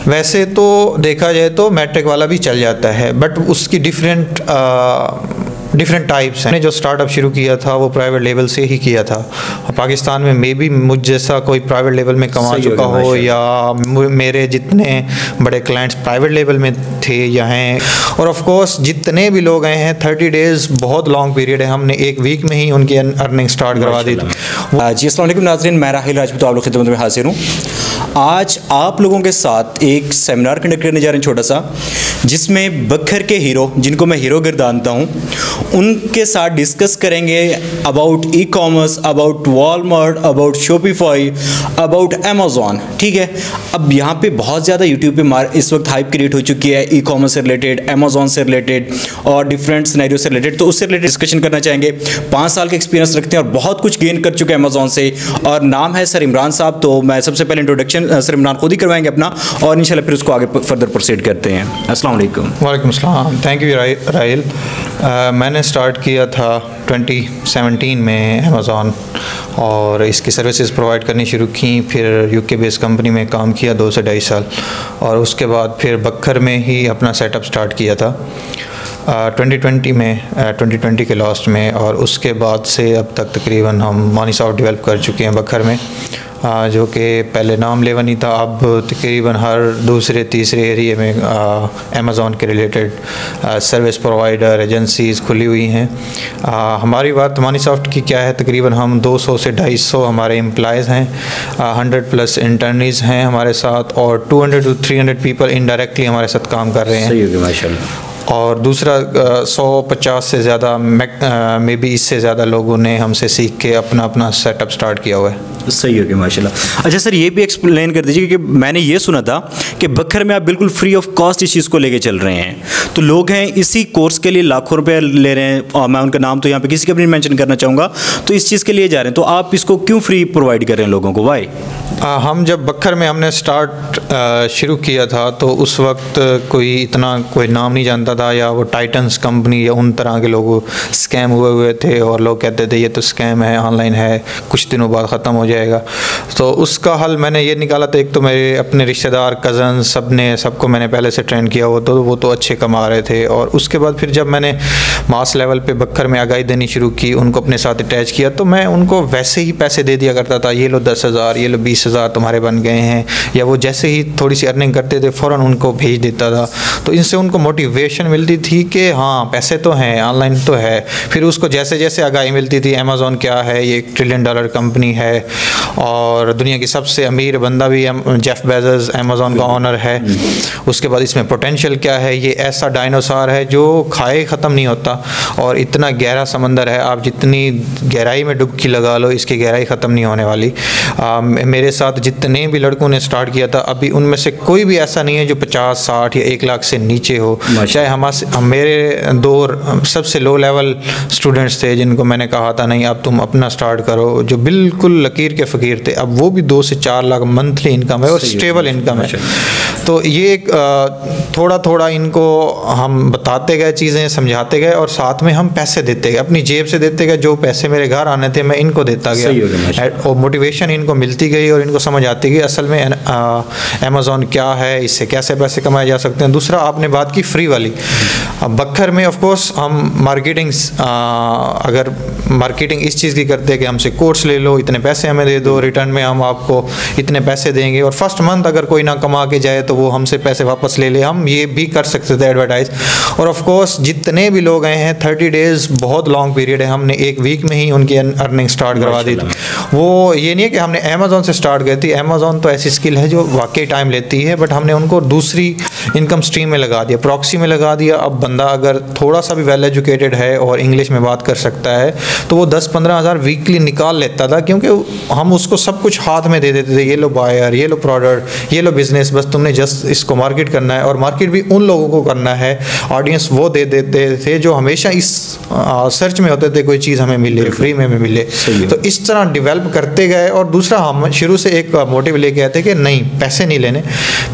वैसे तो देखा जाए तो मैट्रिक वाला भी चल जाता है, बट उसकी डिफरेंट टाइप्स हैं। मैंने जो स्टार्टअप शुरू किया था वो प्राइवेट लेवल से ही किया था। पाकिस्तान में मे बी मुझ जैसा कोई प्राइवेट लेवल में कमा चुका हो या मेरे जितने बड़े क्लाइंट्स प्राइवेट लेवल में थे या हैं, और ऑफ कोर्स जितने भी लोग आए हैं 30 डेज़ बहुत लॉन्ग पीरियड है, हमने एक वीक में ही उनकी अर्निंग स्टार्ट करवा दी थी। जी अस्सलाम वालेकुम नाज़रीन, मैं राहिल राजपूत आप लोग खिदमत में हाजिर हूँ। आज आप लोगों के साथ एक सेमिनार कंडक्ट करने जा रहे हैं छोटा सा, जिसमें बखर के हीरो, जिनको मैं हीरो गर्दानता हूँ, उनके साथ डिस्कस करेंगे about e commerce, about Walmart, about Shopify, about Amazon. ठीक है, अब यहाँ पे बहुत ज़्यादा यूट्यूब पे इस वक्त हाइप क्रिएट हो चुकी है ई कॉमर्स से रिलेटेड, अमेज़ॉन से रिलेटेड और डिफरेंट सिनेरियो से रिलेटेड, तो उससे रिलेटेड डिस्कशन करना चाहेंगे। 5 साल का एक्सपीरियंस रखते हैं और बहुत कुछ गेन कर चुके हैं अमेज़ॉन से, और नाम है सर इमरान साहब। तो मैं सबसे पहले इंट्रोडक्शन सर इमरान खुद ही करवाएंगे अपना, और इंशाल्लाह फिर उसको आगे फर्दर प्रोसीड करते हैं। अस्सलाम वालेकुम। वालेकुम अस्सलाम, थैंक यू राहिल। मैंने स्टार्ट किया था 2017 में अमेज़ॉन, और इसकी सर्विसेज प्रोवाइड करनी शुरू की। फिर यूके बेस्ड कंपनी में काम किया 2 से 2.5 साल, और उसके बाद फिर बखर में ही अपना सेटअप स्टार्ट किया था 2020 के लास्ट में, और उसके बाद से अब तक तकरीबन हम मनीसॉफ्ट डेवलप कर चुके हैं बखर में, जो कि पहले नाम लेवा नहीं था। अब तकरीबन हर दूसरे तीसरे एरिए में अमेज़ॉन के रिलेटेड सर्विस प्रोवाइडर एजेंसीज़ खुली हुई हैं। हमारी बात मनीसॉफ्ट की क्या है, तकरीबन हम 200 से 250 हमारे एम्प्लॉयज़ हैं, 100+ इंटर्नीज़ हैं हमारे साथ, और 200 to 300 पीपल इनडायरेक्टली हमारे साथ काम कर रहे हैं। सही होगी माशाल्लाह। और दूसरा 150 से ज़्यादा मे बी इससे ज़्यादा लोगों ने हमसे सीख के अपना सेटअप स्टार्ट किया हुआ है। सही हो गया माशाल्लाह। अच्छा सर, ये भी एक्सप्लेन कर दीजिए कि मैंने ये सुना था कि बखर में आप बिल्कुल फ्री ऑफ कॉस्ट इस चीज़ को लेके चल रहे हैं, तो लोग हैं इसी कोर्स के लिए लाखों रुपए ले रहे हैं, और मैं उनका नाम तो यहाँ पे किसी का भी मेंशन करना चाहूँगा, तो इस चीज़ के लिए जा रहे हैं, तो आप इसको क्यों फ्री प्रोवाइड कर रहे हैं लोगों को, वाई? हम जब बखर में हमने स्टार्ट शुरू किया था तो उस वक्त कोई नाम नहीं जानता था, या वो टाइटन्स कंपनी या उन तरह के लोग स्कैम हुए थे, और लोग कहते थे ये तो स्कैम है, ऑनलाइन है, कुछ दिनों बाद ख़त्म हो जाएगा। तो उसका हल मैंने ये निकाला था, एक तो मेरे अपने रिश्तेदार कज़न सबको मैंने पहले से ट्रेन किया हो, तो वो तो अच्छे कमा रहे थे। और उसके बाद फिर जब मैंने मास लेवल पे बखर में आगाही देनी शुरू की, उनको अपने साथ अटैच किया, तो मैं उनको वैसे ही पैसे दे दिया करता था, ये लो 10,000, ये लो 20,000 तुम्हारे बन गए हैं, या वो जैसे ही थोड़ी सी अर्निंग करते थे फ़ौरन उनको भेज देता था। तो इनसे उनको मोटिवेशन मिलती थी कि हाँ पैसे तो हैं, ऑनलाइन तो है। फिर उसको जैसे जैसे आगाही मिलती थी, अमेज़ॉन क्या है, ये $1 ट्रिलियन कंपनी है, और दुनिया की सबसे अमीर बंदा भी जेफ बेजोस अमेज़ॉन का ओनर है। उसके बाद इसमें पोटेंशियल क्या है, ये ऐसा डायनासोर है जो खाए ख़त्म नहीं होता, और इतना गहरा समंदर है, आप जितनी गहराई में डुबकी लगा लो इसकी गहराई ख़त्म नहीं होने वाली। मेरे साथ जितने भी लड़कों ने स्टार्ट किया था, अभी उनमें से कोई भी ऐसा नहीं है जो 50, 60 या 1 लाख से नीचे हो। चाहे मेरे 2 सबसे लो लेवल स्टूडेंट्स थे जिनको मैंने कहा था नहीं अब तुम अपना स्टार्ट करो, जो बिल्कुल लकीर के फ़कीर थे, अब वो भी 2 से 4 लाख मंथली इनकम है और स्टेबल इनकम है। तो ये थोड़ा थोड़ा इनको हम बताते गए, चीज़ें समझाते गए, और साथ में हम पैसे देते गए, अपनी जेब से देते गए। जो पैसे मेरे घर आने थे मैं इनको देता गया, और मोटिवेशन इनको मिलती गई, और इनको समझ आती गई असल में अमेज़ॉन क्या है, इससे कैसे पैसे कमाए जा सकते हैं। दूसरा आपने बात की फ्री वाली, बखर में ऑफ कोर्स हम अगर मार्केटिंग इस चीज़ की करते हैं कि हमसे कोर्स ले लो, इतने पैसे हमें दे दो, रिटर्न में हम आपको इतने पैसे देंगे, और फर्स्ट मंथ अगर कोई ना कमा के जाए तो वो हमसे पैसे वापस ले ले, हम ये भी कर सकते थे एडवर्टाइज। और ऑफ कोर्स जितने भी लोग आए हैं 30 डेज़ बहुत लॉन्ग पीरियड है, हमने एक वीक में ही उनकी अर्निंग स्टार्ट करवा दी थी। वो ये नहीं है कि हमने अमेज़ॉन से स्टार्ट की थी, अमेज़ॉन तो ऐसी स्किल है जो वाकई टाइम लेती है, बट हमने उनको दूसरी इनकम स्ट्रीम में लगा दिया, प्रॉक्सी में लगा दिया। अब बंदा अगर थोड़ा सा भी वेल एजुकेटेड है और इंग्लिश में बात कर सकता है तो वो 10-15 हज़ार वीकली निकाल लेता था, क्योंकि हम उसको सब कुछ हाथ में दे देते थे, ये लो बायर, ये लो प्रोडक्ट, ये लो बिजनेस, बस तुमने जस्ट इसको मार्केट करना है, और मार्केट भी उन लोगों को करना है, ऑडियंस वो दे देते थे जो हमेशा इस सर्च में होते थे कोई चीज़ हमें मिले, फ्री में मिले। तो इस तरह डेवलप करते गए। और दूसरा हम शुरू से एक मोटिव लेके आए थे कि नहीं पैसे नहीं लेने,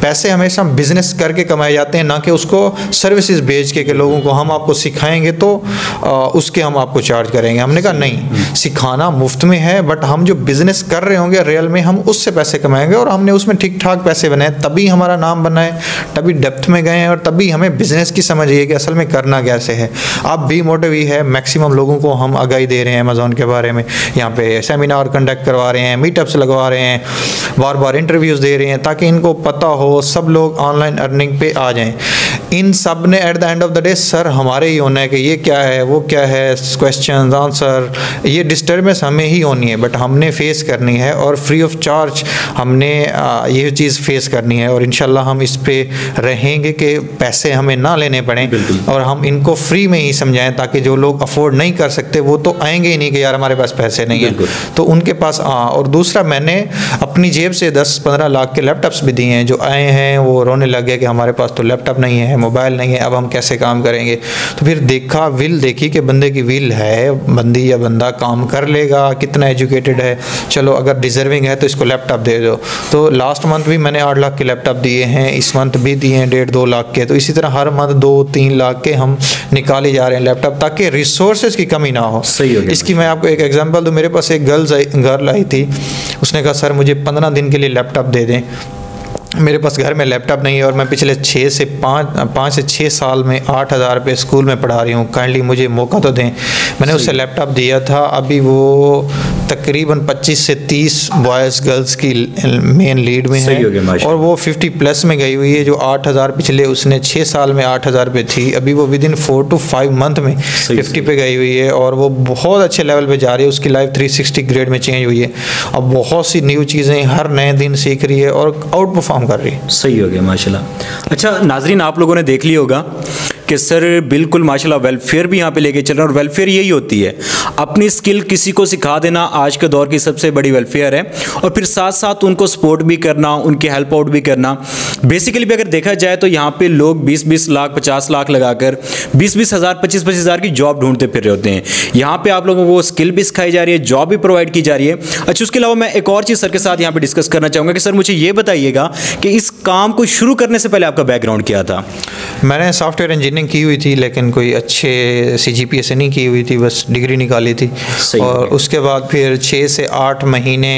पैसे हमेशा बिजनेस करके कमाए जाते हैं, ना कि उसको सर्विसेज बेच के लोगों को हम आपको सिखाएंगे तो उसके हम आपको चार्ज करेंगे। हमने कहा नहीं, सिखाना मुफ्त में है, बट हम जो बिजनेस बिजनेस कर रहे होंगे रियल में, हम उससे पैसे कमाएंगे और हमने उसमें ठीक ठाक पैसे बनाए, तभी हमारा नाम बना है, तभी डेप्थ में गए हैं और तभी हमें बिजनेस की समझ है कि असल में करना कैसे है। अब भी मोटिव ही है, मैक्सिमम लोगों को हम आगाही दे रहे हैं अमेज़ॉन के बारे में, यहाँ पे सेमिनार कंडक्ट करवा रहे हैं, मीटअप्स लगवा रहे हैं, बार बार इंटरव्यूज़ दे रहे हैं ताकि इनको पता हो, सब लोग ऑनलाइन अर्निंग पे आ जाएं। इन सब ने at the end of the day sir हमारे ही होना है कि ये क्या है, वो क्या है, क्वेश्चन आंसर, ये डिस्टर्बेंस हमें ही होनी है, बट हमने फेस करनी है और फ्री ऑफ चार्ज हमने ये चीज़ फेस करनी है। और इंशाल्लाह हम इस पे रहेंगे कि पैसे हमें ना लेने पड़ें और हम इनको फ्री में ही समझाएं, ताकि जो लोग अफोर्ड नहीं कर सकते वो तो आएंगे ही नहीं कि यार हमारे पास पैसे नहीं है, तो उनके पास और दूसरा मैंने अपनी जेब से 10-15 लाख के लैपटॉप्स भी दिए हैं, जो आए हैं वो रोने लग गए कि हमारे पास तो लैपटॉप नहीं है, मोबाइल नहीं है, अब हम कैसे काम करेंगे। तो फिर देखा, विल देखी कि बंदे की विल है, बंदी या बंदा काम कर लेगा, कितना एजुकेटेड है, चलो अगर डिजर्विंग है तो इसको लैपटॉप दे दो। तो लास्ट मंथ भी मैंने 8 लाख के लैपटॉप दिए हैं, इस मंथ भी दिए हैं 1.5-2 लाख के, तो इसी तरह हर मंथ 2-3 लाख के हम निकाले जा रहे हैं लैपटॉप, ताकि रिसोर्सेज की कमी ना हो। सही हो गया। इसकी मैं आपको एक एग्जांपल दूं, मेरे पास एक गर्ल आई थी, उसने कहा सर मुझे 15 दिन के लिए लैपटॉप दे दें। मेरे पास घर में लैपटॉप नहीं है और मैं पिछले 5 से 6 साल में 8,000 रुपये स्कूल में पढ़ा रही हूँ, काइंडली मुझे मौका तो दें। मैंने उससे लैपटॉप दिया था, अभी वो तकरीबन 25 से 30 बॉयज़ गर्ल्स की मेन लीड में है और वो 50+ में गई हुई है। जो 8,000 पिछले उसने 6 साल में 8,000 रुपये थी, अभी वो विद इन 4 to 5 मंथ में 50 पे गई हुई है और वो बहुत अच्छे लेवल पे जा रही है। उसकी लाइफ 360 ग्रेड में चेंज हुई है, अब बहुत सी न्यू चीज़ें हर नए दिन सीख रही है और आउट परफॉर्म कर रही है। सही हो गया माशाल्लाह। अच्छा नाजरीन, आप लोगों ने देख लिया होगा कि सर बिल्कुल माशाल्लाह वेलफेयर भी यहाँ पे लेके चल रहे हैं और वेलफेयर यही होती है, अपनी स्किल किसी को सिखा देना आज के दौर की सबसे बड़ी वेलफेयर है, और फिर साथ साथ उनको सपोर्ट भी करना, उनके हेल्प आउट भी करना। बेसिकली भी अगर देखा जाए तो यहाँ पे लोग 20-20 लाख 50 लाख लगाकर 20-20 हज़ार 25-25 हज़ार की जॉब ढूंढते फिर रहे होते हैं। यहाँ पे आप लोगों को स्किल भी सिखाई जा रही है, जॉब भी प्रोवाइड की जा रही है। अच्छा, उसके अलावा मैं एक और चीज़ सर के साथ यहाँ पे डिस्कस करना चाहूँगा कि सर मुझे ये बताइएगा कि इस काम को शुरू करने से पहले आपका बैकग्राउंड क्या था? मैंने सॉफ्टवेयर इंजीनियरिंग की हुई थी, लेकिन कोई अच्छे CGPA से नहीं की हुई थी, बस डिग्री निकाली थी। और उसके बाद फिर 6 से 8 महीने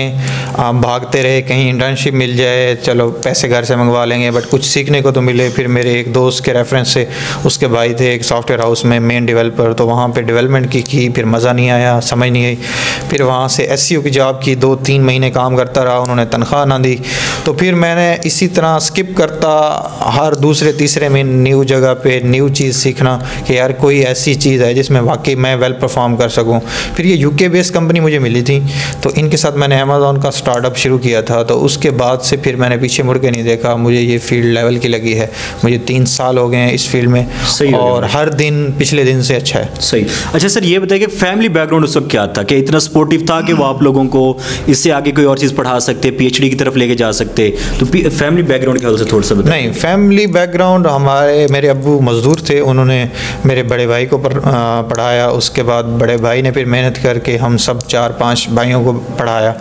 भागते रहे, कहीं इंटर्नशिप मिल जाए, चलो पैसे घर से मंगवा लेंगे, बट कुछ सीखने को तो मिले। फिर मेरे एक दोस्त के रेफरेंस से, उसके भाई थे एक सॉफ्टवेयर हाउस में मेन डेवलपर, तो वहाँ पे डेवलपमेंट की, फिर मज़ा नहीं आया, समझ नहीं आई। फिर वहाँ से SEO की जॉब की, 2-3 महीने काम करता रहा, उन्होंने तनख्वाह ना दी। तो फिर मैंने इसी तरह स्किप करता हर दूसरे तीसरे में न्यू जगह पे न्यू चीज़ सीखना कि यार कोई ऐसी चीज़ है जिसमें वाकई मैं वेल परफॉर्म कर सकूं। फिर ये UK बेस्ड कंपनी मुझे मिली थी, तो इनके साथ मैंने अमेज़ॉन का स्टार्टअप शुरू किया था। तो उसके बाद से फिर मैंने पीछे मुड़ के नहीं देखा, मुझे ये फील्ड लेवल की लगी है। मुझे 3 साल हो गए हैं इस फील्ड में और हर दिन पिछले दिन से अच्छा है। सही। अच्छा सर, ये बताइए कि फैमिली बैकग्राउंड उस वक्त क्या था, कि इतना सपोर्टिव था कि वो आप लोगों को इससे आगे कोई और चीज़ पढ़ा सकते, PhD की तरफ लेके जा सकते? तो फैमिली बैकग्राउंड के हवाले से थोड़ा सा बताइए। नहीं, फैमिली बैकग्राउंड मेरे अब्बू मज़दूर थे, उन्होंने मेरे बड़े भाई को पढ़ाया, उसके बाद बड़े भाई ने फिर मेहनत करके हम सब 4-5 भाइयों को पढ़ाया।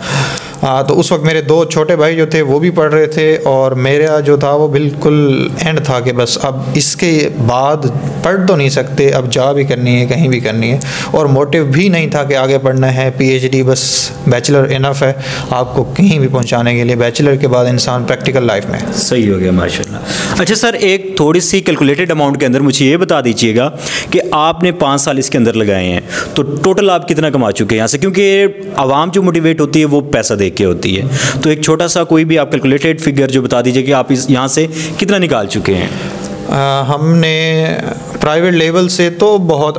तो उस वक्त मेरे 2 छोटे भाई जो थे वो भी पढ़ रहे थे और मेरा जो था वो बिल्कुल एंड था कि बस अब इसके बाद पढ़ तो नहीं सकते, अब जॉब भी करनी है, कहीं भी करनी है, और मोटिव भी नहीं था कि आगे पढ़ना है। PhD बस बैचलर इनफ है आपको कहीं भी पहुंचाने के लिए, बैचलर के बाद इंसान प्रैक्टिकल लाइफ में। सही हो गया माशाल्लाह। अच्छा सर, एक थोड़ी सी कैलकुलेटेड अमाउंट के अंदर मुझे ये बता दीजिएगा कि आपने 5 साल इसके अंदर लगाए हैं, तो टोटल आप कितना कमा चुके हैं यहाँ से? क्योंकि आवाम जो मोटिवेट होती है वो पैसा देख के होती है, तो एक छोटा सा कोई भी आप कैलकुलेटेड फिगर जो बता दीजिए कि आप इस यहाँ से कितना निकाल चुके हैं। हमने प्राइवेट लेवल से तो बहुत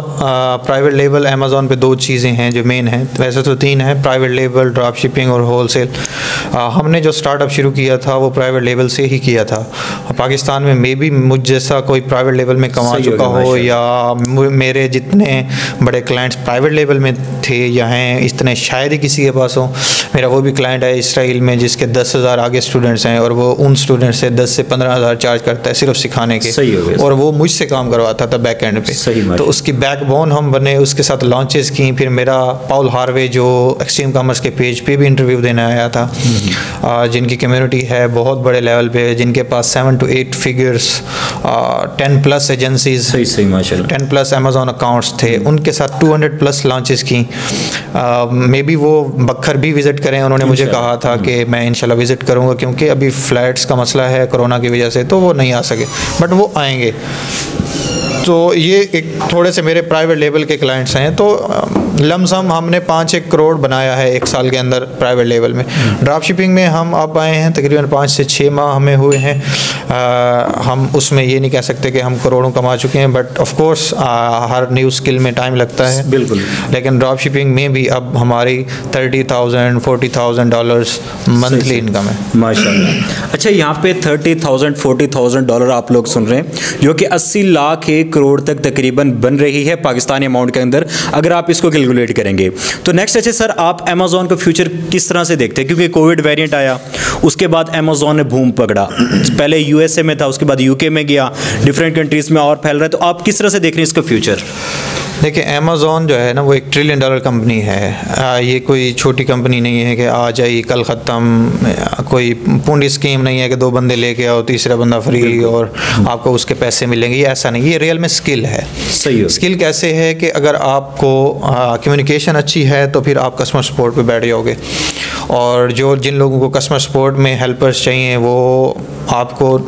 प्राइवेट लेवल अमेज़ॉन पे 2 चीज़ें हैं जो मेन हैं, वैसे तो 3 हैं, प्राइवेट लेवल, ड्रॉप शिपिंग और होलसेल। हमने जो स्टार्टअप शुरू किया था वो प्राइवेट लेवल से ही किया था। पाकिस्तान में मे बी मुझ जैसा कोई प्राइवेट लेवल में कमा चुका हो या मेरे जितने बड़े क्लाइंट्स प्राइवेट लेवल में थे या हैं इतने शायद ही किसी के पास हो। मेरा वो भी क्लाइंट है इसराइल में जिसके 10,000 आगे स्टूडेंट्स हैं और वो उन स्टूडेंट्स से 10 से 15,000 चार्ज करता है सिर्फ सिखाने के, और वो मुझसे काम करवाता था बैक एंड पे। सही बात। तो उसकी बैकबोन हम बने, उसके साथ लॉन्चेस की। फिर मेरा पॉल हार्वे जो एक्सट्रीम कॉमर्स के पेज पे भी इंटरव्यू देने आया था, जिनकी कम्युनिटी है बहुत बड़े लेवल पे, जिनके पास 7 to 8 फिगर्स, 10+ एजेंसीज, सही माशाल्लाह, 10+ अमेजोन अकाउंट्स थे, उनके साथ 200+ लॉन्चेस की। मे बी वो बखर भी विज़िट करें, उन्होंने मुझे कहा था कि मैं इंशाल्लाह विज़िट करूंगा, क्योंकि अभी फ्लैट्स का मसला है कोरोना की वजह से, तो वो नहीं आ सके, बट वो आएंगे। तो ये एक थोड़े से मेरे प्राइवेट लेवल के क्लाइंट्स हैं। तो लमसम हमने 5-1 करोड़ बनाया है 1 साल के अंदर प्राइवेट लेवल में। ड्रॉप शिपिंग में हम अब आए हैं, तकरीबन 5 से 6 माह हमें हुए हैं। हम उसमें ये नहीं कह सकते कि हम करोड़ों कमा चुके हैं, but of course her new skill में टाइम लगता है। बिल्कुल। लेकिन ड्रॉप शिपिंग में भी अब हमारी $30,000 $40,000 मंथली इनकम है माशाल्लाह। अच्छा, यहाँ पे $30,000 $40,000 आप लोग सुन रहे हैं, जो कि 80 लाख 1 करोड़ तक तकरीबन बन रही है पाकिस्तानी अमाउंट के अंदर, अगर आप इसको कैलकुलेट करेंगे तो। नेक्स्ट अच्छा सर, आप अमेजोन का फ्यूचर किस तरह से देखते हैं? क्योंकि कोविड वेरिएंट आया, उसके बाद अमेजोन ने बूम पकड़ा, पहले यूएसए में था, उसके बाद यूके में गया, डिफरेंट कंट्रीज में और फैल रहा है, तो आप किस तरह से देख रहे हैं इसका फ्यूचर? देखिए, अमेज़ॉन जो है ना, वो $1 ट्रिलियन कंपनी है। ये कोई छोटी कंपनी नहीं है कि आज आई कल ख़त्म, कोई पूंडी स्कीम नहीं है कि 2 बंदे लेके आओ, तीसरा बंदा फ्री और आपको उसके पैसे मिलेंगे, ये ऐसा नहीं। ये रियल में स्किल है। सही है। स्किल कैसे है कि अगर आपको कम्युनिकेशन अच्छी है तो फिर आप कस्टमर सपोर्ट पे बैठ जाओगे, और जिन लोगों को कस्टमर सपोर्ट में हेल्पर्स चाहिए वो आपको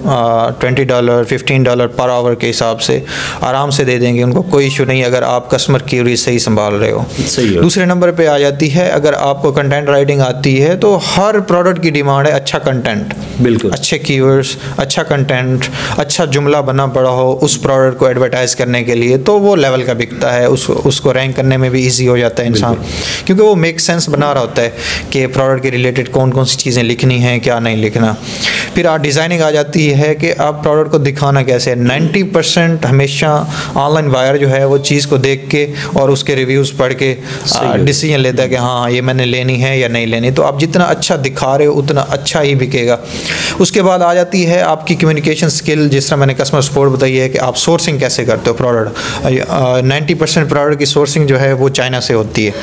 $20 $15 पर आवर के हिसाब से आराम से दे देंगे, उनको कोई इशू नहीं, अगर आप कस्टमर क्यूरी सही संभाल रहे हो। सही है। दूसरे नंबर पे आ जाती है, अगर आपको कंटेंट राइटिंग आती है तो हर प्रोडक्ट की डिमांड है अच्छा कंटेंट, बिल्कुल, अच्छे कीवर्ड्स, अच्छा कंटेंट, अच्छा जुमला बना पड़ा हो उस प्रोडक्ट को एडवर्टाइज करने के लिए, तो वो लेवल का बिकता है। उसको रैंक करने में भी ईजी हो जाता है इंसान, क्योंकि वो मेक सेंस बना रहा होता है कि प्रोडक्ट के रिलेटेड कौन कौन सी चीज़ें लिखनी हैं, क्या नहीं लिखना। फिर डिज़ाइनिंग आ जाती है कि आप प्रोडक्ट को दिखाना कैसे है। 90% हमेशा ऑनलाइन बायर जो है वो चीज़ को देख के और उसके रिव्यूज़ पढ़ के डिसीजन लेता है कि हाँ ये मैंने लेनी है या नहीं लेनी। तो आप जितना अच्छा दिखा रहे हो उतना अच्छा ही बिकेगा। उसके बाद आ जाती है आपकी कम्युनिकेशन स्किल, जिस तरह मैंने कस्टमर सपोर्ट बताई है कि आप सोर्सिंग कैसे करते हो प्रोडक्ट। 90% प्रोडक्ट की सोर्सिंग जो है वो चाइना से होती है।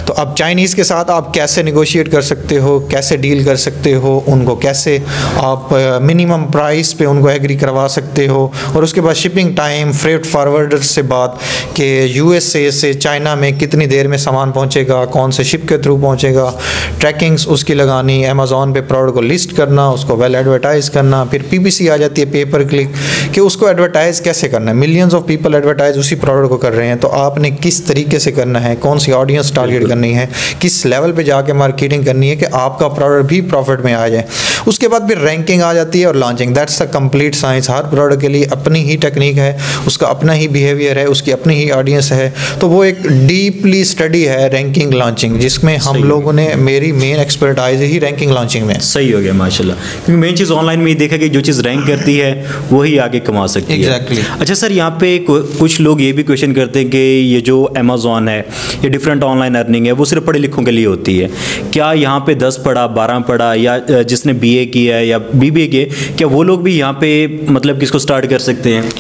तो अब चाइनीज़ के साथ आप कैसे निगोशिएट कर सकते हो, कैसे डील कर सकते हो, उनको कैसे आप मिनिमम प्राइस पे उनको एग्री करवा सकते हो। और उसके बाद शिपिंग टाइम, फ्रेट फॉरवर्डर से बात कि यूएसए से चाइना में कितनी देर में सामान पहुंचेगा, कौन से शिप के थ्रू पहुंचेगा, ट्रैकिंग्स उसकी लगानी, अमेज़ॉन पे प्रोडक्ट को लिस्ट करना, उसको वेल एडवर्टाइज करना। फिर पीपीसी आ जाती है, पे पर क्लिक, कि उसको एडवर्टाइज कैसे करना है। मिलियंस ऑफ पीपल एडवर्टाइज उसी प्रोडक्ट को कर रहे हैं, तो आपने किस तरीके से करना है, कौन सी ऑडियंस टारगेट करनी है, किस लेवल पे जाके मार्केटिंग करनी है कि आपका प्रोडक्ट भी प्रॉफिट में आ जाए। उसके बाद फिर रैंकिंग आ जाती है और launching. That's a complete science. Her product के लिए अपनी ही टेक्निक है, उसका अपना ही बिहेवियर है, उसकी अपनी ही ऑडियंस है। तो वो एक डीपली स्टडी है रैंकिंग लॉन्चिंग, जिसमें हम लोगों ने, मेरी मेन एक्सपर्टाइज ही रैंकिंग लॉन्चिंग में। सही हो गया माशाल्लाह, क्योंकि मेन चीज़ ऑनलाइन में ही देखा कि जो चीज़ रैंक करती है वही आगे कमा सकती है। एग्जैक्टली। अच्छा सर, यहाँ पे कुछ लोग ये भी क्वेश्चन करते हैं कि ये जो अमेज़ॉन है, ये डिफरेंट ऑनलाइन अर्निंग है, वो सिर्फ पढ़े लिखों के लिए होती है। क्या यहाँ पे 10 पढ़ा 12 पढ़ा या जिसने BA किया है या BBA किया, क्या वो लोग भी यहाँ पे मतलब किसको स्टार्ट कर सकते हैं?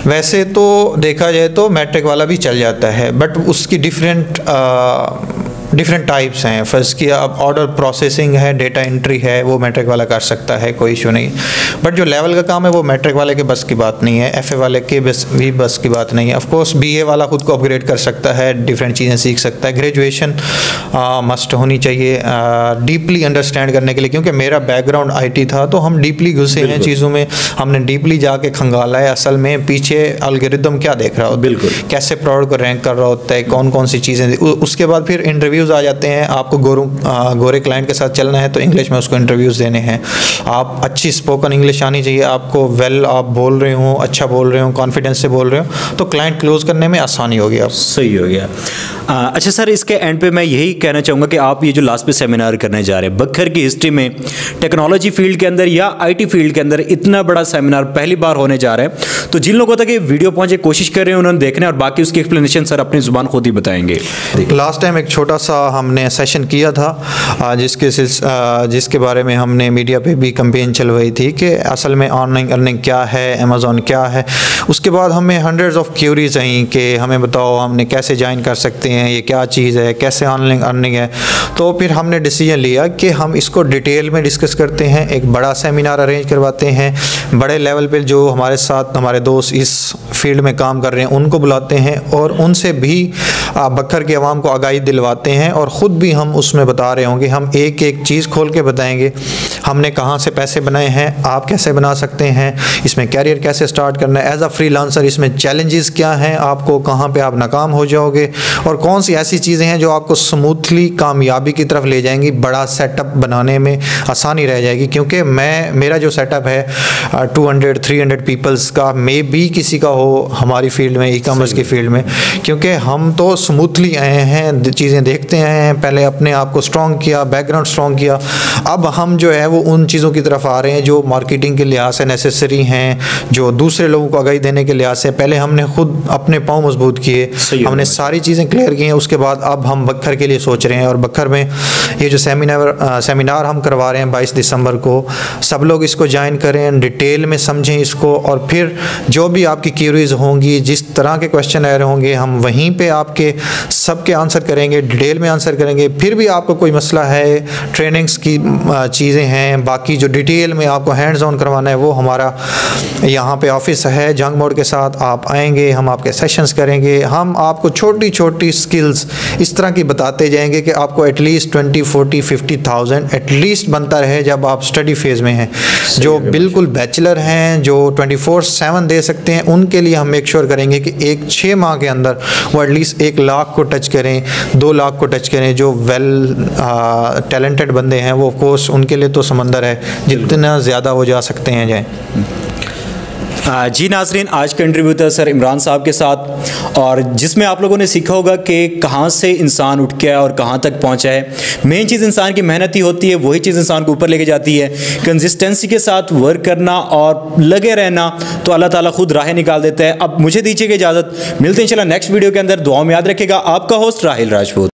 वैसे तो देखा जाए तो मैट्रिक वाला भी चल जाता है, बट उसकी डिफरेंट टाइप्स हैं। फर्स्ट की अब ऑर्डर प्रोसेसिंग है, डेटा एंट्री है, वो मैट्रिक वाला कर सकता है, कोई इशू नहीं। बट जो लेवल का काम है वो मैट्रिक वाले के बस की बात नहीं है, FA वाले के भी बस की बात नहीं है। ऑफ कोर्स BA वाला खुद को अपग्रेड कर सकता है, डिफरेंट चीज़ें सीख सकता है। ग्रेजुएशन मस्ट होनी चाहिए डीपली अंडरस्टैंड करने के लिए, क्योंकि मेरा बैकग्राउंड IT था, तो हम डीपली घुसे हैं चीज़ों में, हमने डीपली जाके खंगाला है असल में पीछे एल्गोरिदम क्या देख रहा होता है, बिल्कुल कैसे प्रोडक्ट को रैंक कर रहा होता है, कौन कौन सी चीज़ें। उसके बाद फिर इंटरव्यूज़ आ जाते हैं। आपको गोरे क्लाइंट के साथ चलना है तो इंग्लिश में उसको इंटरव्यूज़ देने हैं। आप अच्छी स्पोकन इंग्लिश आनी चाहिए आपको, वेल आप बोल रहे हो, अच्छा बोल रहे हो, कॉन्फिडेंस से बोल रहे हो, तो क्लाइंट क्लोज करने में आसानी होगी। आप सही हो गया। अच्छा सर, इसके एंड पे मैं यही कहना चाहूँगा कि आप ये जो लास्ट पे सेमिनार करने जा रहे हैं, बखर की हिस्ट्री में टेक्नोलॉजी फील्ड के अंदर या IT फील्ड के अंदर इतना बड़ा सेमिनार पहली बार होने जा रहा है, तो जिन लोगों तक ये वीडियो पहुँचे कोशिश कर रहे हैं उन्होंने देखना है, और बाकी उसकी एक्सप्लेनेशन सर अपनी जुबान खुद ही बताएंगे। लास्ट टाइम एक छोटा सा हमने सेशन किया था जिसके बारे में हमने मीडिया पे भी कैंपेन चलवाई थी कि असल में ऑनलाइन अर्निंग क्या है, अमेज़ॉन क्या है। उसके बाद हमें हंड्रेड्स ऑफ क्यूरीज आई कि हमें बताओ हमने कैसे ज्वाइन कर सकते हैं, ये क्या चीज़ है, कैसे ऑनलाइन अर्निंग है। तो फिर हमने डिसीजन लिया कि हम इसको डिटेल में डिस्कस करते हैं, एक बड़ा सेमिनार अरेंज करवाते हैं, बड़े लेवल पे जो हमारे साथ हमारे दोस्त इस फील्ड में काम कर रहे हैं उनको बुलाते हैं और उनसे भी बखर के अवाम को आगाही दिलवाते हैं और ख़ुद भी हम उसमें बता रहे होंगे, हम एक एक चीज़ खोल के बताएंगे हमने कहाँ से पैसे बनाए हैं, आप कैसे बना सकते हैं, इसमें कैरियर कैसे स्टार्ट करना है एज अ फ्रीलांसर, इसमें चैलेंजेस क्या हैं, आपको कहाँ पे आप नाकाम हो जाओगे और कौन सी ऐसी चीज़ें हैं जो आपको स्मूथली कामयाबी की तरफ ले जाएंगी, बड़ा सेटअप बनाने में आसानी रह जाएगी। क्योंकि मेरा जो सेटअप है 200-300 पीपल्स का, मे भी किसी का हो हमारी फील्ड में, ई कॉमर्स की फील्ड में, क्योंकि हम तो स्मूथली आए हैं, चीज़ें देखते आए हैं, पहले अपने आप को स्ट्रॉन्ग किया, बैकग्राउंड स्ट्रॉन्ग किया, अब हम जो है वो उन चीज़ों की तरफ आ रहे हैं जो मार्केटिंग के लिहाज से नेसेसरी हैं, जो दूसरे लोगों को आगाही देने के लिहाज से। पहले हमने खुद अपने पाँव मजबूत किए, हमने सारी चीज़ें क्लियर की हैं, उसके बाद अब हम बखर के लिए सोच रहे हैं। और बखर में ये जो सेमिनार हम करवा रहे हैं 22 दिसंबर को, सब लोग इसको ज्वाइन करें, डिटेल में समझें इसको और फिर जो भी आपकी क्यूरीज होंगी, जिस तरह के क्वेश्चन आ रहे होंगे, हम वहीं पे आपके सबके आंसर करेंगे, डिटेल में आंसर करेंगे। फिर भी आपको कोई मसला है, ट्रेनिंग्स की चीज़ें हैं, बाकी जो डिटेल में आपको हैंड्स ऑन करवाना है वो हमारा यहाँ पे ऑफिस है जंग मोड़ के साथ, आप आएंगे, हम आपके सेशंस करेंगे, हम आपको छोटी छोटी स्किल्स इस तरह की बताते जाएंगे कि आपको एटलीस्ट 20-40-50,000 एटलीस्ट बनता रहे जब आप स्टडी फेज़ में हैं। जो बिल्कुल बैचलर हैं, जो 24/7 दे सकते हैं, उनके लिए हम मेक श्योर करेंगे कि 6 माह के अंदर वो एटलीस्ट 1 लाख को टच करें, 2 लाख को टच करें। जो वेल टैलेंटेड बंदे हैं वो ऑफ कोर्स उनके लिए तो समंदर है, जितना ज़्यादा वो जा सकते हैं जाएँ। जी नाज़रीन, आज का इंटरव्यू था सर इमरान साहब के साथ, और जिसमें आप लोगों ने सीखा होगा कि कहाँ से इंसान उठ के आया और कहाँ तक पहुँचा है। मेन चीज़ इंसान की मेहनत ही होती है, वही चीज़ इंसान को ऊपर लेके जाती है। कंसिस्टेंसी के साथ वर्क करना और लगे रहना तो अल्लाह ताला खुद राहें निकाल देता है। अब मुझे दीजिएगा इजाज़त, मिलते हैं इंशाल्लाह नेक्स्ट वीडियो के अंदर। दुआ में याद रखेगा, आपका होस्ट राहिल राजपूत।